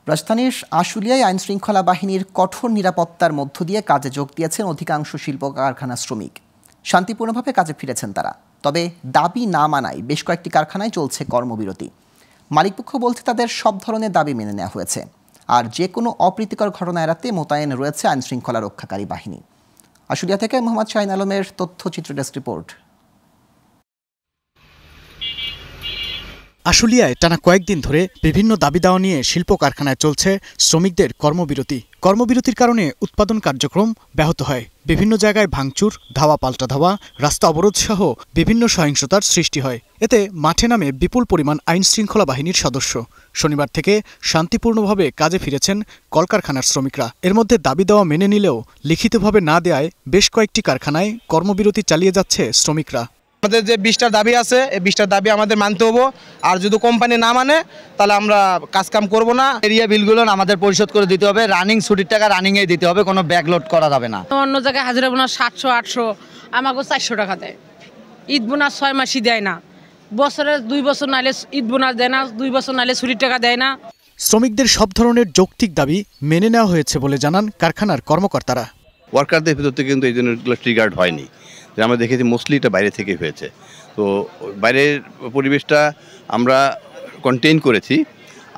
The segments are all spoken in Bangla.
রাজধানীর আশুলিয়ায় আইনশৃঙ্খলা বাহিনীর কঠোর নিরাপত্তার মধ্য দিয়ে কাজে যোগ দিয়েছেন অধিকাংশ শিল্প কারখানা শ্রমিক। শান্তিপূর্ণভাবে কাজে ফিরেছেন তারা। তবে দাবি না মানায় বেশ কয়েকটি কারখানায় চলছে কর্মবিরতি। মালিকপক্ষ বলছে তাদের সব ধরনের দাবি মেনে নেওয়া হয়েছে, আর যে কোনো অপ্রীতিকর ঘটনা এড়াতে মোতায়েন রয়েছে আইনশৃঙ্খলা রক্ষাকারী বাহিনী। আশুলিয়া থেকে মোহাম্মদ শাহিন আলমের তথ্যচিত্র ডেস্ক রিপোর্ট। আশুলিয়ায় টানা কয়েকদিন ধরে বিভিন্ন দাবি দাওয়া নিয়ে শিল্প কারখানায় চলছে শ্রমিকদের কর্মবিরতির কারণে উৎপাদন কার্যক্রম ব্যাহত হয়। বিভিন্ন জায়গায় ভাঙচুর, ধাওয়া পাল্টা ধাওয়া, রাস্তা অবরোধ সহ বিভিন্ন সহিংসতার সৃষ্টি হয়। এতে মাঠে নামে বিপুল পরিমাণ আইনশৃঙ্খলা বাহিনীর সদস্য। শনিবার থেকে শান্তিপূর্ণভাবে কাজে ফিরেছেন কলকারখানার শ্রমিকরা। এর মধ্যে দাবি দেওয়া মেনে নিলেও লিখিতভাবে না দেওয়ায় বেশ কয়েকটি কারখানায় কর্মবিরতি চালিয়ে যাচ্ছে শ্রমিকরা। আমাদের যে 20টা দাবি আছে, এই 20টা দাবি আমাদের মানতে হবো। আর যদি কোম্পানি না মানে তাহলে আমরা কাজকাম করব না। এরিয়া বিলগুলো আমাদের পরিশোধ করে দিতে হবে। রানিং ছুটির টাকা রানিংয়ে দিতে হবে, কোনো ব্যাকলোড করা যাবে না। অন্য জায়গায় হাজিরা বোনাস 700-800, আমাকে 400 টাকা দেয়। ঈদ বোনাস 6 মাসই দেয় না। বছরে 2 বছর নাইলে ঈদ বোনাস দেয় না, 2 বছর নাইলে ছুটির টাকা দেয় না। শ্রমিকদের সব ধরনের যৌক্তিক দাবি মেনে নেওয়া হয়েছে বলে জানান কারখানার কর্মকর্তারা। ওয়ার্কারদের ভিতর থেকে কিন্তু এই জিনিসগুলো ট্রিগার্ড হয়নি। যে আমরা দেখেছি মোস্টলি এটা বাইরে থেকে হয়েছে। তো বাইরের পরিবেশটা আমরা কন্টেইন করেছি,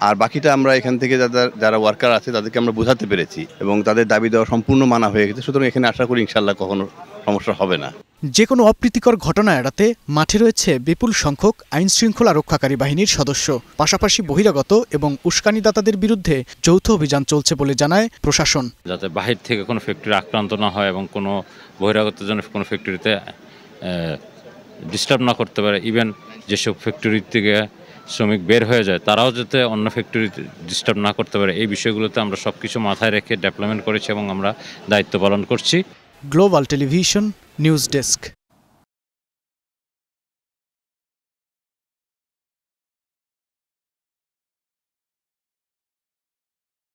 আর বাকিটা আমরা এখান থেকে যারা ওয়ার্কার আছে তাদেরকে আমরা বোঝাতে পেরেছি এবং তাদের দাবি দেওয়া সম্পূর্ণ মানা হয়ে গেছে। সুতরাং এখানে আশা করি ইনশাল্লাহ কখনো সমস্যা হবে না। যে কোনো অপ্রীতিকর ঘটনা এড়াতে মাঠে রয়েছে বিপুল সংখ্যক আইনশৃঙ্খলা রক্ষাকারী বাহিনীর সদস্য। পাশাপাশি বহিরাগত এবং উস্কানিদাতাদের বিরুদ্ধে যৌথ অভিযান চলছে বলে জানায় প্রশাসন। যাতে বাহির থেকে কোনো ফ্যাক্টরি আক্রান্ত না হয় এবং কোনো বহিরাগত যেন কোনো ফ্যাক্টরিতে ডিস্টার্ব না করতে পারে। ইভেন যেসব ফ্যাক্টরি থেকে শ্রমিক বের হয়ে যায় তারাও যাতে অন্য ফ্যাক্টরিতে ডিস্টার্ব না করতে পারে, এই বিষয়গুলোতে আমরা সব কিছু মাথায় রেখে ডেভেলপমেন্ট করেছি এবং আমরা দায়িত্ব পালন করছি। Global television news desk.